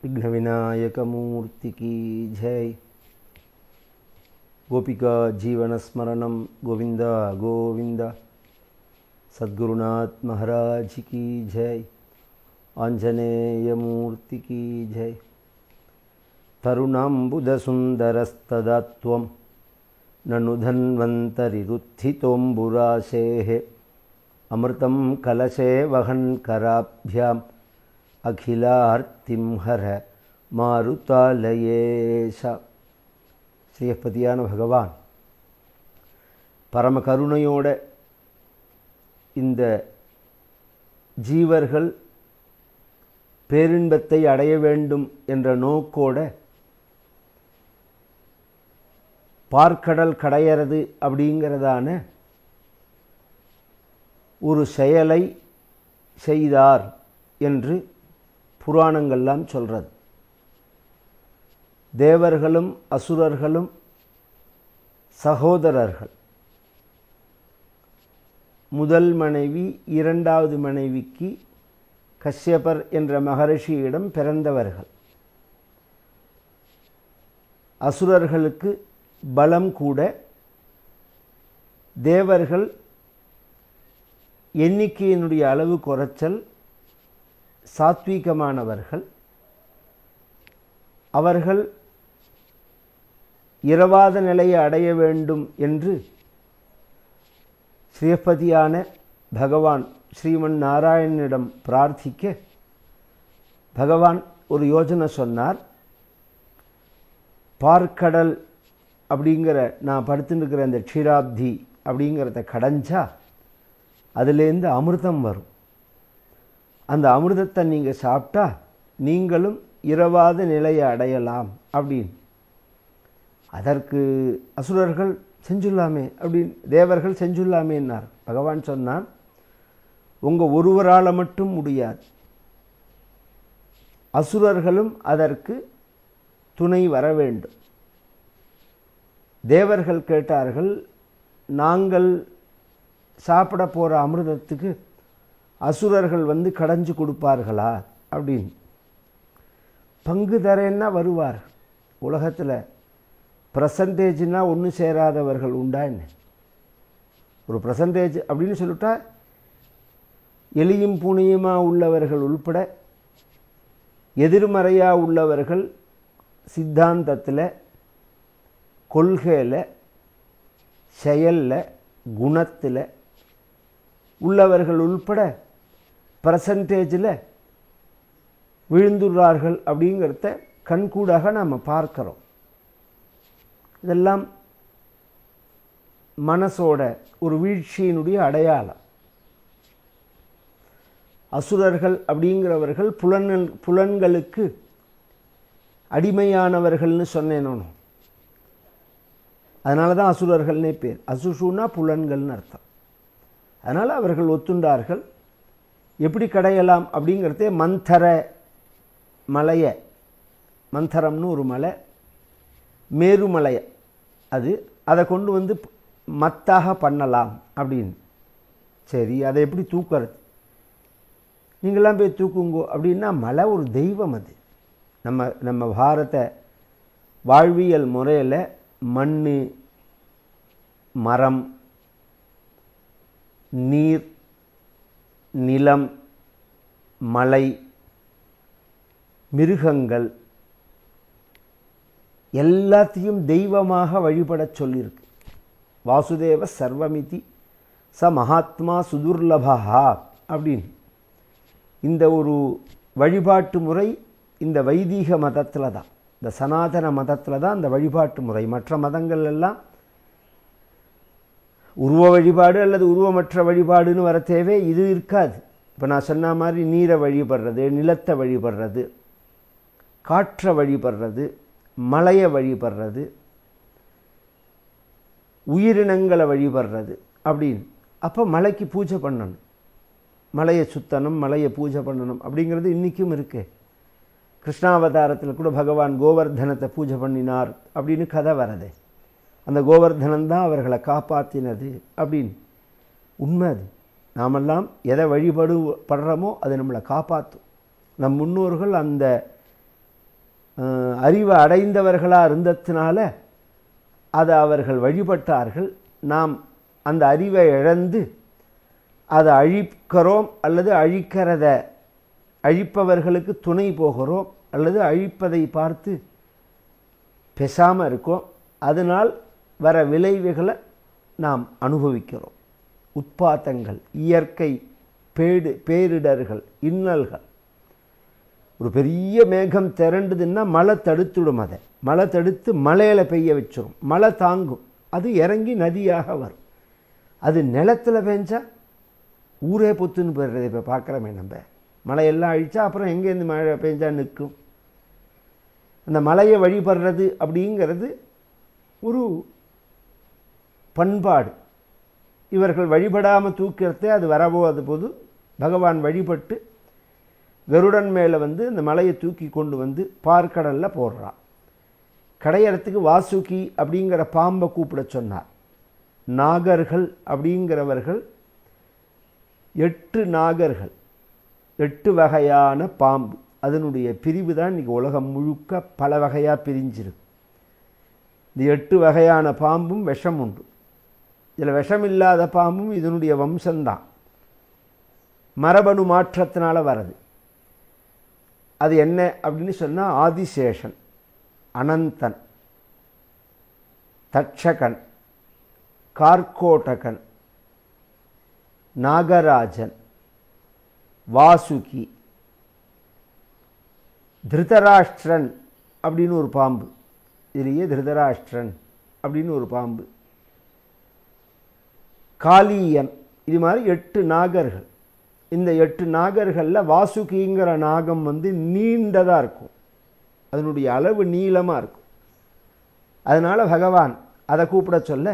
विघ्नविनायकमूर्ति की जय। गोपिका जीवन स्मरणम गोविंद गोविंद। सद्गुरुनाथ महाराज की जय। आंजनेय मूर्ति की जय। तरुणाम्बुदसुन्दरस्तदात्वं ननु धन्वन्तरिरुत्थितोऽम्बुराशेः अमृतं कलशे वहन् कराभ्याम् अखिलार्तिं हर मारुतालयेश। ஸ்ரீயப்பதியான பகவான் பரம கருணையோட இந்த ஜீவர்கள் பேரின்பத்தை அடைய வேண்டும் என்ற நோக்கோட பார்க்கடல் கடையறது அப்படிங்கிறதான ஒரு செயலை செய்தார் என்று புராணங்கள்லாம் சொல்கிறது. தேவர்களும் அசுரர்களும் சகோதரர்கள். முதல் மனைவி இரண்டாவது மனைவிக்கு கஷ்யபர் என்ற மகரிஷியிடம் பிறந்தவர்கள். அசுரர்களுக்கு பலம் கூட, தேவர்கள் எண்ணிக்கையினுடைய அளவு குறைச்சல், சாத்வீகமானவர்கள். அவர்கள் இரவாத நிலையை அடைய வேண்டும் என்று ஸ்ரீயப்பதியான பகவான் ஸ்ரீமன் நாராயணனிடம் பிரார்த்திக்க பகவான் ஒரு யோஜனை சொன்னார். பார்க்கடல் அப்படிங்கிற நான் படுத்துட்டு இருக்கிற அந்த க்ஷீராப்தி அப்படிங்கிறத கடைஞ்சா அதுலேருந்து அமிர்தம் வரும். அந்த அமிர்தத்தை நீங்கள் சாப்பிட்டா நீங்களும் இரவாத நிலையை அடையலாம் அப்படின்னு. அதற்கு அசுரர்கள் செஞ்சுள்ளாமே அப்படின்னு, தேவர்கள் செஞ்சுள்ளாமேன்னார். பகவான் சொன்னான், உங்கள் ஒருவரால் மட்டும் முடியாது, அசுரர்களும் அதற்கு துணை வர வேண்டும். தேவர்கள் கேட்டார்கள், நாங்கள் சாப்பிட போகிற அமிர்தத்துக்கு அசுரர்கள் வந்து கடைஞ்சு கொடுப்பார்களா அப்படின்னு. பங்கு தரேன்னா வருவார். உலகத்தில் பர்சன்டேஜ்னால் ஒன்று சேராதவர்கள் உண்டா என்ன? ஒரு பர்சன்டேஜ் அப்படின்னு சொல்லிட்டா எலியும் பூனையுமாக உள்ளவர்கள் உள்பட எதிர்மறையாக உள்ளவர்கள் சித்தாந்தத்தில், கொள்கையில், செயலில், குணத்தில் உள்ளவர்கள் உள்பட பர்சன்டேஜில் விழுந்துள்ளார்கள் அப்படிங்கிறத கண்கூடாக நாம் பார்க்கிறோம். இதெல்லாம் மனசோட ஒரு வீழ்ச்சியினுடைய அடையாளம். அசுரர்கள் அப்படிங்கிறவர்கள் புலன்களுக்கு அடிமையானவர்கள்னு சொன்னேனோ, அதனால தான் அசுரர்கள்னே பேர். அசுஷுனா புலன்கள்னு அர்த்தம். அதனால் அவர்கள் ஒத்துண்டார்கள். எப்படி கடையலாம் அப்படிங்கிறதே மந்தர மலையை, மந்தரம்னு ஒரு மலை, மேருமலையை, அதை கொண்டு வந்து மத்தாக பண்ணலாம் அப்படின்னு. சரி, அதை எப்படி தூக்கிறது? நீங்களாம் போய் தூக்குங்கோ அப்படின்னா, மலை ஒரு தெய்வம். அது நம்ம பாரத வாழ்வியல் முறையில் மண், மரம், நீர், நிலம், மலை, மிருகங்கள் எல்லாத்தையும் தெய்வமாக வழிபடச் சொல்லியிருக்கு. வாசுதேவ சர்வமிதி ச மகாத்மா சுதுர்லபா அப்படின்னு. இந்த ஒரு வழிபாட்டு முறை இந்த வைதீக மதத்தில் தான், இந்த சனாதன மதத்தில் தான் இந்த வழிபாட்டு முறை. மற்ற மதங்கள் எல்லாம் உருவ வழிபாடு அல்லது உருவமற்ற வழிபாடுன்னு வர தேவை இது இருக்காது. இப்போ நான் சொன்ன மாதிரி நீரை வழிபடுறது, நிலத்தை வழிபடுறது, காற்றை வழிபடுறது, மலையை வழிபடுறது, உயிரினங்களை வழிபடுறது அப்படின்னு. அப்போ மலைக்கு பூஜை பண்ணணும், மலையை சுத்தணும், மலையை பூஜை பண்ணணும் அப்படிங்கிறது இன்றைக்கும் இருக்கு. கிருஷ்ணாவதாரத்தில் கூட பகவான் கோவர்தனத்தை பூஜை பண்ணினார் அப்படின்னு கதை வரது. அந்த கோவர்தனன் தான் அவர்களை காப்பாற்றினது அப்படின்னு. உண்மை அது. நாமெல்லாம் எதை வழிபடுறோமோ அது நம்மளை காப்பாற்றும். நம் முன்னோர்கள் அந்த அறிவு அடைந்தவர்களாக இருந்ததுனால அதை அவர்கள் வழிபட்டார்கள். நாம் அந்த அறிவை இழந்து அதை அழிக்கிறோம், அல்லது அழிப்பவர்களுக்கு துணை போகிறோம், அல்லது அழிப்பதை பார்த்து பேசாமல் இருக்கோம். அதனால் வர விளைவுகளை நாம் அனுபவிக்கிறோம். உட்பாத்தங்கள், இயற்கை பேரிடர்கள், இன்னல்கள். ஒரு பெரிய மேகம் திரண்டுதுன்னா மழை தடுத்துடும். அதை மழை தடுத்து மலையில் பெய்ய வச்சிடும். மழை தாங்கும், அது இறங்கி நதியாக வரும். அது நிலத்தில் பெஞ்சா ஊரே பொத்துன்னு போயிடுறது. இப்போ பார்க்குறோமே, நம்ம மழையெல்லாம் அழிச்சா அப்புறம் எங்கேருந்து மழை பெஞ்சா நிற்கும்? அந்த மலையை வழிபடுறது அப்படிங்கிறது ஒரு பண்பாடு. இவர்கள் வழிபடாமல் தூக்கிறதே அது வரபோது போது பகவான் வழிபட்டு கருடன் மேலே வந்து அந்த மலையை தூக்கி கொண்டு வந்து பார்க்கடலில் போடுறான். கடையறத்துக்கு வாசுகி அப்படிங்கிற பாம்பை கூப்பிட சொன்னார். நாகர்கள் அப்படிங்கிறவர்கள் 8 நாகர்கள், 8 வகையான பாம்பு. அதனுடைய பிரிவு தான் இன்றைக்கி உலகம் முழுக்க பல வகையாக பிரிஞ்சிருக்கு. இந்த 8 வகையான பாம்பும் விஷம் உண்டு. இதில் விஷம் இல்லாத பாம்பும் இதனுடைய வம்சம்தான், மரபணு மாற்றத்தினால வர்றது. அது என்ன அப்படின்னு சொன்னால், ஆதிசேஷன், அனந்தன், தட்சகன், கார்கோடகன், நாகராஜன், வாசுகி, திருதராஷ்டிரன் அப்படின்னு ஒரு பாம்பு. இதுலேயே திருதராஷ்டிரன் அப்படின்னு ஒரு பாம்பு, காளியன். இது மாதிரி 8 நாகர்கள். இந்த 8 நாகர்களில் வாசுகிங்கிற நாகம் வந்து நீண்டதாக இருக்கும், அதனுடைய அளவு நீளமாக இருக்கும். அதனால் பகவான் அதை கூப்பிட சொல்ல,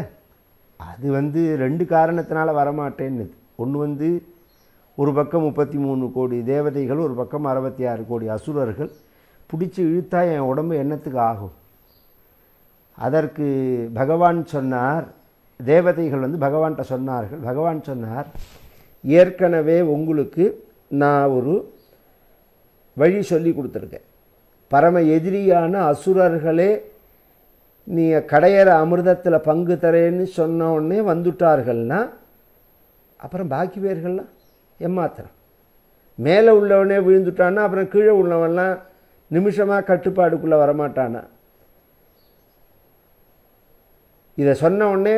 அது வந்து 2 காரணத்தினால வரமாட்டேன்னு. ஒன்று வந்து ஒரு பக்கம் 33 கோடி தேவதைகள், ஒரு பக்கம் 66 கோடி அசுரர்கள். பிடிச்சி இழுத்தா என் உடம்பு என்னத்துக்கு ஆகும்? அதற்கு பகவான் சொன்னார், தேவதைகள் வந்து பகவான்கிட்ட சொன்னார்கள். பகவான் சொன்னார், ஏற்கனவே உங்களுக்கு நான் ஒரு வழி சொல்லி கொடுத்துருக்கேன். பரம எதிரியான அசுரர்களே நீ கடையற அமிர்தத்தில் பங்கு தரேன்னு சொன்ன உடனே வந்துட்டார்கள்னா அப்புறம் பாக்கி பேர்கள்லாம் ஏமாத்திரம். மேலே உள்ளவனே விழுந்துட்டான்னா அப்புறம் கீழே உள்ளவன்லாம் நிமிஷமாக கட்டுப்பாடுக்குள்ளே வரமாட்டானா? இதை சொன்ன உடனே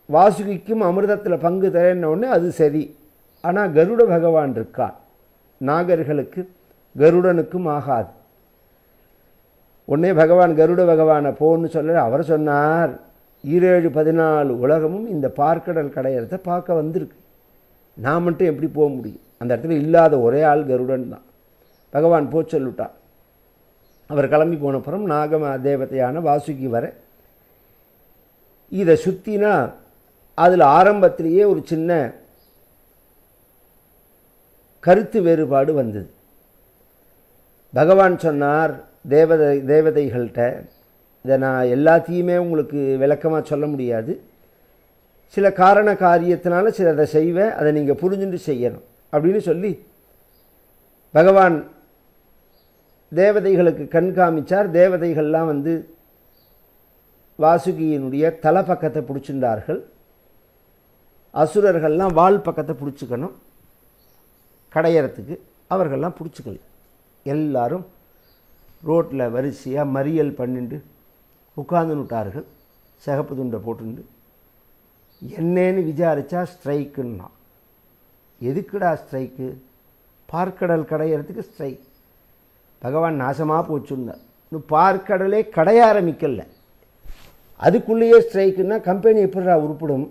வாசுகிக்கும் அமிர்தத்தில் பங்கு தரேன்ன உடனே அது சரி. ஆனால் கருட பகவான் இருக்கான், நாகர்களுக்கு கருடனுக்கும் ஆகாது. உடனே பகவான் கருட பகவானை போன்னு சொல்ல, அவர் சொன்னார், 7-14 உலகமும் இந்த பார்க்கடல் கடையறதை பார்க்க வந்திருக்கு, நான் மட்டும் எப்படி போக முடியும்? அந்த இடத்துல இல்லாத ஒரே ஆள் கருடன் தான். பகவான் போ சொல்லிட்டான். அவர் கிளம்பி போனப்புறம் நாகம தேவதையான வாசுகி வர இதை சுற்றினா அதில் ஆரம்பத்திலேயே ஒரு சின்ன கருத்து வேறுபாடு வந்தது. பகவான் சொன்னார் தேவதைகள்கிட்ட, இதை நான் எல்லாத்தையுமே உங்களுக்கு விளக்கமாக சொல்ல முடியாது, சில காரண காரியத்தினால சிலதை செய்வேன், அதை நீங்கள் புரிஞ்சுட்டு செய்யணும் அப்படின்னு சொல்லி பகவான் தேவதைகளுக்கு கண் காமிச்சார். தேவதைகள்லாம் வந்து வாசுகியினுடைய தலை பக்கத்தை பிடிச்சிருந்தார்கள். அசுரர்கள்லாம் வால் பக்கத்தை பிடிச்சிக்கணும் கடையறத்துக்கு, அவர்கள்லாம் பிடிச்சிக்கல. எல்லாரும் ரோட்டில் வரிசையாக மறியல் பண்ணிட்டு உட்கார்ந்துட்டார்கள், சிகப்பு துண்டை போட்டுண்டு. என்னன்னு விசாரித்தா ஸ்ட்ரைக்குன்னா. எதுக்குடா ஸ்ட்ரைக்கு? பார்க்கடல் கடையறதுக்கு ஸ்ட்ரைக். பகவான் நாசமாக போச்சுன்னார். இன்னும் பார்க்கடலே கடைய ஆரம்பிக்கல, அதுக்குள்ளேயே ஸ்ட்ரைக்குன்னா கம்பெனி எப்படிடா உருப்பிடும்?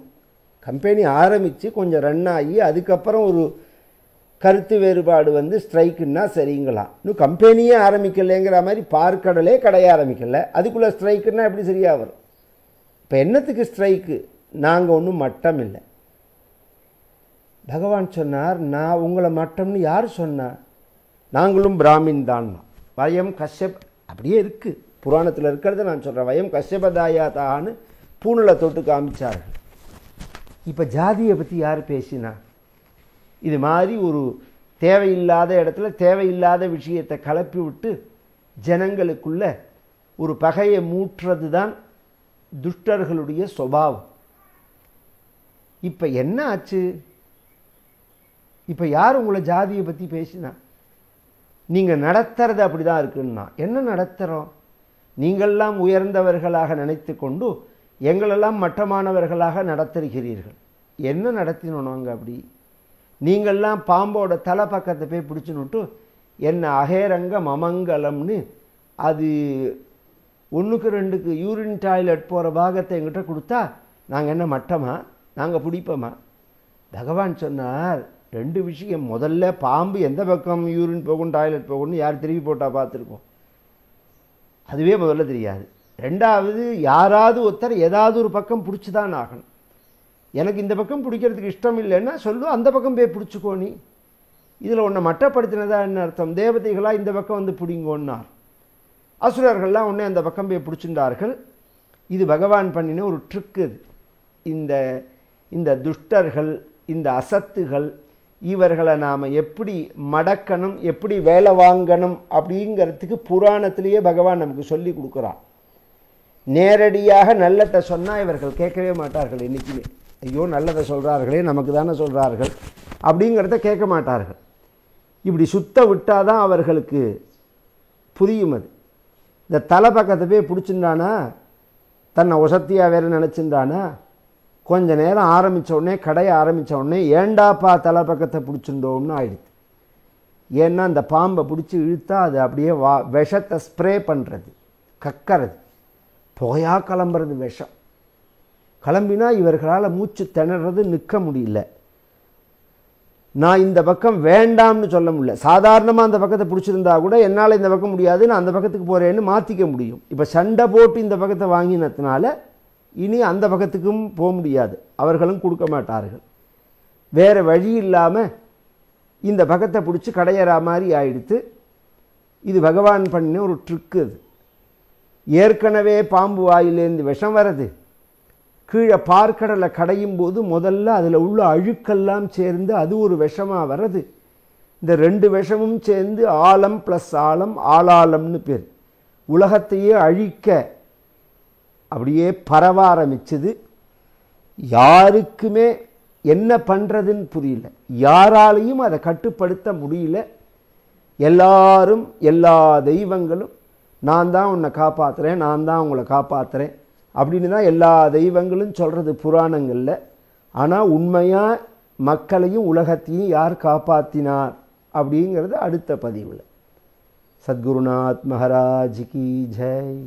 கம்பெனி ஆரம்பித்து கொஞ்சம் ரன் ஆகி அதுக்கப்புறம் ஒரு கருத்து வேறுபாடு வந்து ஸ்ட்ரைக்குன்னா சரிங்களாம். இன்னும் கம்பெனியே ஆரம்பிக்கலைங்கிற மாதிரி பார்க்கடலே கடைய ஆரம்பிக்கலை, அதுக்குள்ளே ஸ்ட்ரைக்குன்னா எப்படி சரியாக வரும்? இப்போ என்னத்துக்கு ஸ்ட்ரைக்கு? நாங்கள் ஒன்றும் மட்டம் இல்லை. பகவான் சொன்னார், நான் உங்களை மட்டம்னு யார் சொன்னார்? நாங்களும் பிராமின் தான். வயம் கஷ்யப் அப்படியே இருக்குது, புராணத்தில் இருக்கிறத நான் சொல்கிறேன். வயம் கஷ்யபதாயாத்தான்னு பூனில் தொட்டு காமிச்சார்கள். இப்போ ஜாதியை பற்றி யார் பேசினா? இது மாதிரி ஒரு தேவையில்லாத இடத்துல தேவையில்லாத விஷயத்தை கலப்பி விட்டு ஜனங்களுக்குள்ள ஒரு பகையை மூட்டுறது தான் துஷ்டர்களுடைய சுபாவம். இப்போ என்ன ஆச்சு? இப்போ யார் உங்களை ஜாதியை பற்றி பேசினா? நீங்கள் நடத்துறது அப்படி தான் இருக்குன்னா என்ன நடத்துகிறோம்? நீங்கள்லாம் உயர்ந்தவர்களாக நினைத்து கொண்டு எங்களெல்லாம் மட்டமானவர்களாக நடத்துகிறீர்கள். என்ன நடத்தினோம் நாங்கள்? அப்படி நீங்கள்லாம் பாம்போட தலை பக்கத்தை போய் பிடிச்சுன்னுட்டு என்ன அகேரங்கம் அமங்கலம்னு அது 1க்கு 2க்கு யூரின் டாய்லெட் போகிற பாகத்தை எங்கிட்ட கொடுத்தா நாங்கள் என்ன மட்டமா? நாங்கள் பிடிப்போமா? பகவான் சொன்னார் 2 விஷயம். முதல்ல பாம்பு எந்த பக்கம் யூரின் போகும் டாய்லெட் போகும்னு யார் திருப்பி போட்டால் பார்த்துருக்கோம்? அதுவே முதல்ல தெரியாது. 2வது யாராவது ஒருத்தர் ஏதாவது ஒரு பக்கம் பிடிச்சி தான் ஆகணும். எனக்கு இந்த பக்கம் பிடிக்கிறதுக்கு இஷ்டம் இல்லைன்னா சொல்லு, அந்த பக்கம் போய் பிடிச்சிக்கோ. நீ இதில் ஒன்றை மட்டப்படுத்தினதா என்ன அர்த்தம்? தேவதைகளாக இந்த பக்கம் வந்து பிடிங்கோன்னார். அசுரர்கள்லாம் ஒன்றே அந்த பக்கம் போய் பிடிச்சிருந்தார்கள். இது பகவான் பண்ணின ஒரு ட்ரிக்கு. இந்த துஷ்டர்கள், இந்த அசத்துகள், இவர்களை நாம் எப்படி மடக்கணும், எப்படி வேலை வாங்கணும் அப்படிங்கிறதுக்கு புராணத்திலேயே பகவான் நமக்கு சொல்லி கொடுக்குறான். நேரடியாக நல்லதை சொன்னால் இவர்கள் கேட்கவே மாட்டார்கள். என்றைக்குமே ஐயோ நல்லதை சொல்கிறார்களே, நமக்கு தானே சொல்கிறார்கள் அப்படிங்கிறத கேட்க மாட்டார்கள். இப்படி சுத்த விட்டால் தான் அவர்களுக்கு புரியும். அது இந்த தலை பக்கத்தை போய் பிடிச்சிருந்தானா, தன்னை ஒசத்தியாக வேறு நினச்சிருந்தானா, கொஞ்ச நேரம் ஆரம்பித்த உடனே, கடைய ஆரம்பித்த உடனே ஏண்டாப்பா தலை பக்கத்தை பிடிச்சிருந்தோம்னு ஆயிடுது. ஏன்னா அந்த பாம்பை பிடிச்சி இழுத்தா அது அப்படியே விஷத்தை ஸ்ப்ரே பண்ணுறது, கக்கறது, புகையா கிளம்புறது விஷம். கிளம்பினா இவர்களால் மூச்சு திணறது, நிற்க முடியல. நான் இந்த பக்கம் வேண்டாம்னு சொல்ல முடியல. சாதாரணமாக அந்த பக்கத்தை பிடிச்சிருந்தா கூட என்னால் இந்த பக்கம் முடியாது, நான் அந்த பக்கத்துக்கு போகிறேன்னு மாற்றிக்க முடியும். இப்போ சண்டை போட்டு இந்த பக்கத்தை வாங்கினதுனால இனி அந்த பக்கத்துக்கும் போக முடியாது, அவர்களும் கொடுக்க மாட்டார்கள். வேறு வழி இல்லாமல் இந்த பக்கத்தை பிடிச்சி கடையிற மாதிரி ஆயிடுத்து. இது பகவான் பண்ண ஒரு ட்ரிக்கு. அது ஏற்கனவே பாம்பு வாயிலேருந்து விஷம் வருது. கீழே பார்க்கடலை கடையும் போது முதல்ல அதில் உள்ள அழுக்கெல்லாம் சேர்ந்து அது ஒரு விஷமாக வர்றது. இந்த 2 விஷமும் சேர்ந்து ஆலம் ப்ளஸ் ஆலம், ஆளாளம்னு பேர். உலகத்தையே அழிக்க அப்படியே பரவ ஆரம்பிச்சது. யாருக்குமே என்ன பண்ணுறதுன்னு புரியல, யாராலையும் அதை கட்டுப்படுத்த முடியல. எல்லாரும், எல்லா தெய்வங்களும் நான் தான் உன்னை காப்பாற்றுறேன், நான் தான் உங்களை காப்பாற்றுறேன் அப்படின்னு தான் எல்லா தெய்வங்களும் சொல்கிறது புராணங்களில். ஆனால் உண்மையாக மக்களையும் உலகத்தையும் யார் காப்பாற்றினார் அப்படிங்கிறது அடுத்த பதிவில். சத்குருநாத் மகாராஜ் கி ஜெய்.